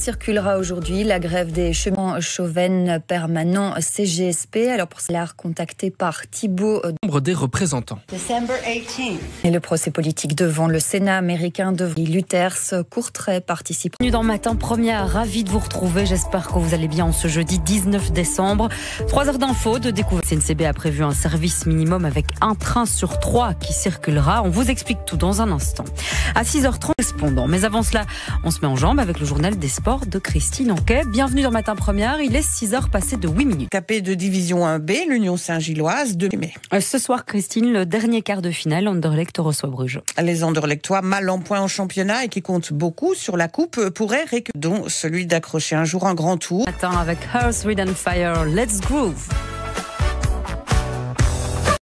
circulera aujourd'hui. La grève des chemins Chauvennes permanents CGSP. Alors pour cela, contacté par Thibault Nombre des représentants. Et le procès politique devant le Sénat américain de Luthers, Courtrai participe. Bienvenue dans Matin Première, ravi de vous retrouver. J'espère que vous allez bien en ce jeudi 19 décembre. 3 heures d'infos, de découverte. CNCB a prévu un service minimum avec un train sur 3 qui circulera. On vous explique tout dans un instant. À 6h30, correspondant. Mais avant cela, on se met en jambe avec le journal des sports de Christine Anquet. Bienvenue dans Matin Première, il est 6h passé de 8 minutes. Capé de division 1B, l'Union Saint-Gilloise de mai. Ce soir, Christine, le dernier quart de finale, Anderlecht reçoit Bruges. Les Anderlechtois, mal en point en championnat et qui comptent beaucoup sur la coupe, pourraient dont celui d'accrocher un jour un grand tour. Matin avec Earth, Wind and Fire, Let's Groove.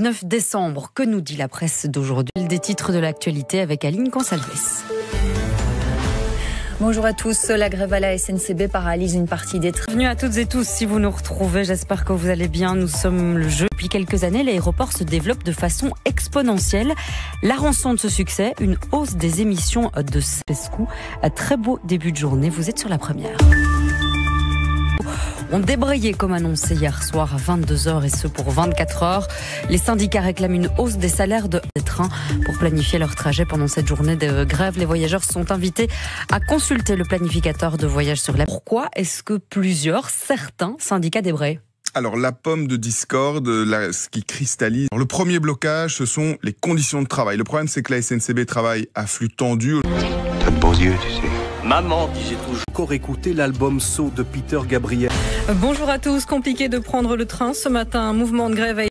9 décembre, que nous dit la presse d'aujourd'hui? Des titres de l'actualité avec Aline Consalves. Bonjour à tous. La grève à la SNCB paralyse une partie des trains. Bienvenue à toutes et tous. Si vous nous retrouvez, j'espère que vous allez bien. Nous sommes le jeu. Depuis quelques années, l'aéroport se développe de façon exponentielle. La rançon de ce succès, une hausse des émissions de Pescou. Un très beau début de journée. Vous êtes sur la première. On débrayait comme annoncé hier soir à 22h et ce pour 24 heures. Les syndicats réclament une hausse des salaires des trains pour planifier leur trajet pendant cette journée de grève. Les voyageurs sont invités à consulter le planificateur de voyage sur l'app. Pourquoi est-ce que certains syndicats débrayent ? Alors, la pomme de discorde, ce qui cristallise. Alors, le premier blocage, ce sont les conditions de travail. Le problème, c'est que la SNCB travaille à flux tendu. T'as de beaux yeux, tu sais. Maman disait toujours encore écouter l'album Saut de Peter Gabriel. Bonjour à tous. Compliqué de prendre le train ce matin. Un mouvement de grève a